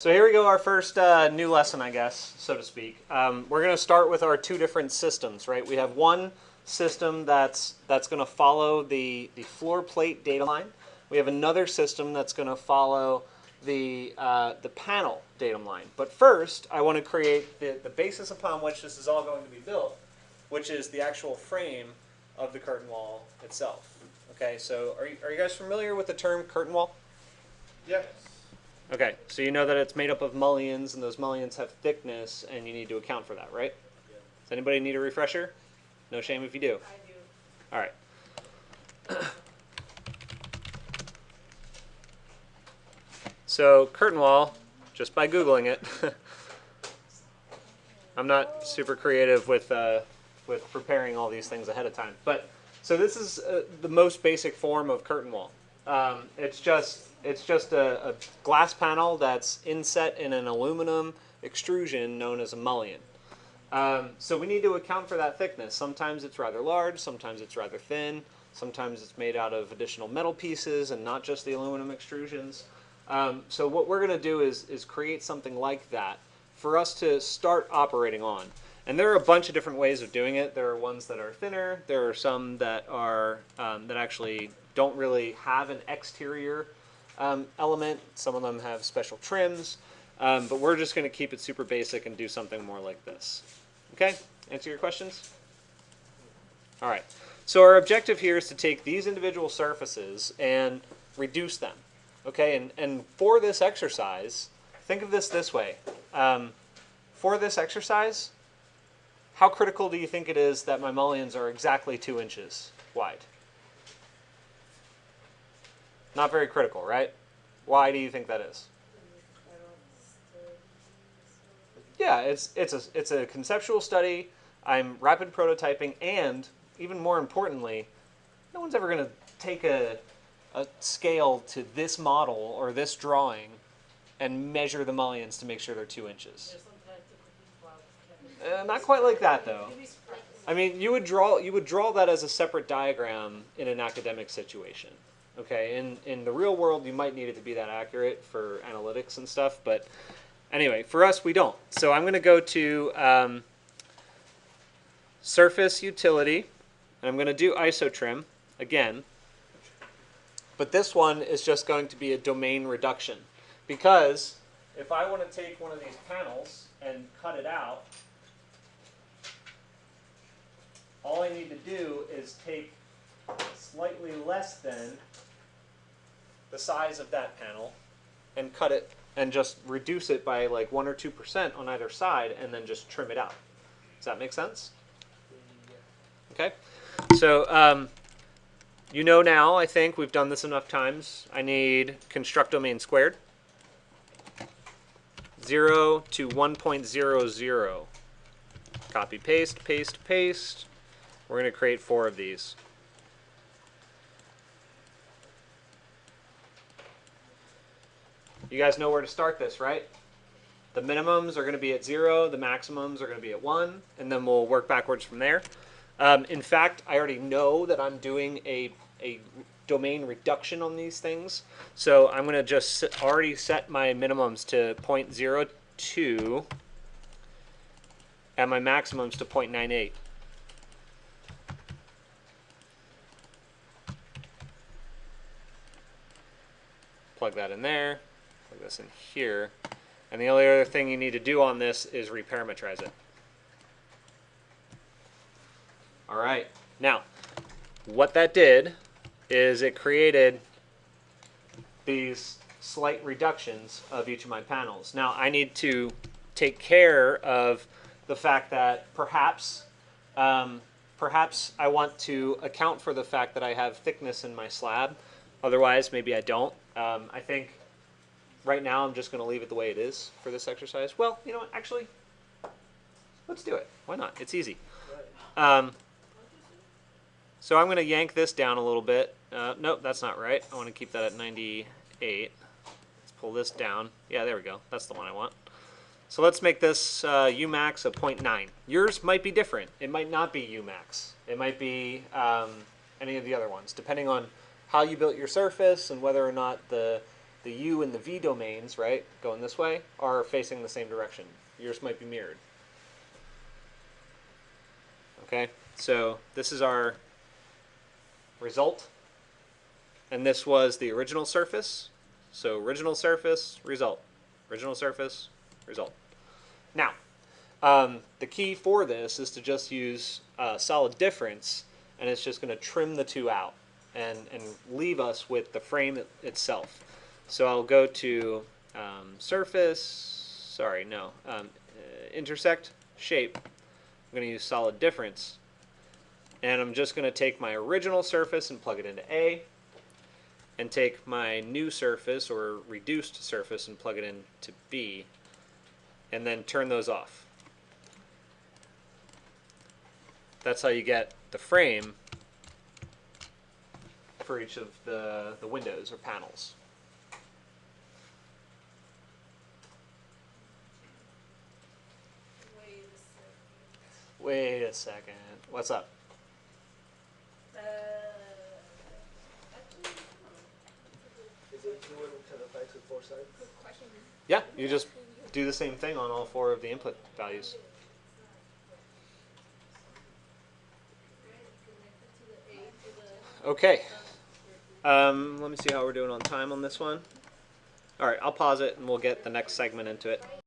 So here we go, our first new lesson, I guess, so to speak. We're going to start with our two different systems, right? We have one system that's going to follow the floor plate data line. We have another system that's going to follow the panel datum line. But first, I want to create the basis upon which this is all going to be built, which is the actual frame of the curtain wall itself. Okay, so are you guys familiar with the term curtain wall? Yes. Okay, so you know that it's made up of mullions, and those mullions have thickness, and you need to account for that, right? Yeah. Does anybody need a refresher? No shame if you do. I do. All right. So curtain wall, just by Googling it. I'm not super creative with preparing all these things ahead of time, but so this is the most basic form of curtain wall. It's just a glass panel that's inset in an aluminum extrusion known as a mullion. So we need to account for that thickness. Sometimes it's rather large, sometimes it's rather thin, sometimes it's made out of additional metal pieces and not just the aluminum extrusions. So what we're going to do is create something like that for us to start operating on. And there are a bunch of different ways of doing it. There are ones that are thinner. There are some that are that actually don't really have an exterior element. Some of them have special trims, but we're just going to keep it super basic and do something more like this. Okay? Answer your questions? All right. So our objective here is to take these individual surfaces and reduce them. Okay? And for this exercise, think of this way. For this exercise, how critical do you think it is that my mullions are exactly 2 inches wide? Not very critical, right? Why do you think that is? Yeah, it's a conceptual study. I'm rapid prototyping, and even more importantly, no one's ever going to take a scale to this model or this drawing and measure the mullions to make sure they're 2 inches. Not quite like that, though. I mean, you would draw that as a separate diagram in an academic situation. Okay, in the real world, you might need it to be that accurate for analytics and stuff, but anyway, for us, we don't. So I'm going to go to Surface Utility, and I'm going to do isotrim again, but this one is just going to be a domain reduction, because if I want to take one of these panels and cut it out, all I need to do is take slightly less than the size of that panel and cut it and just reduce it by like 1 or 2% on either side and then just trim it out. Does that make sense? Okay. So you know now, I think we've done this enough times. I need construct domain squared. 0 to 1.00. Copy, paste, paste, paste. We're going to create 4 of these. You guys know where to start this, right? The minimums are going to be at 0, the maximums are going to be at 1, and then we'll work backwards from there. In fact, I already know that I'm doing a domain reduction on these things, so I'm going to just already set my minimums to 0.02 and my maximums to 0.98. Plug that in there. Plug this in here. And the only other thing you need to do on this is reparametrize it. All right. Now, what that did is it created these slight reductions of each of my panels. Now, I need to take care of the fact that perhaps I want to account for the fact that I have thickness in my slab. Otherwise, maybe I don't. I think right now I'm just going to leave it the way it is for this exercise. Well, you know what? Actually, let's do it. Why not? It's easy. So I'm going to yank this down a little bit. Nope, that's not right. I want to keep that at 98. Let's pull this down. Yeah, there we go. That's the one I want. So let's make this Umax a 0.9. Yours might be different. It might not be Umax. It might be any of the other ones, depending on how you built your surface and whether or not the the U and the V domains, right, going this way, are facing the same direction. Yours might be mirrored. Okay, so this is our result, and this was the original surface. So original surface, result. Original surface, result. Now, the key for this is to just use solid difference, and it's just going to trim the two out and leave us with the frame itself. So I'll go to surface, intersect, shape. I'm going to use solid difference, and I'm just going to take my original surface and plug it into A, and take my new surface or reduced surface and plug it into B, and then turn those off. That's how you get the frame for each of the windows or panels. Wait a second. What's up? Is it newer to the effects with foresight? Yeah, you just do the same thing on all four of the input values. Okay. Let me see how we're doing on time on this one. All right, I'll pause it and we'll get the next segment into it.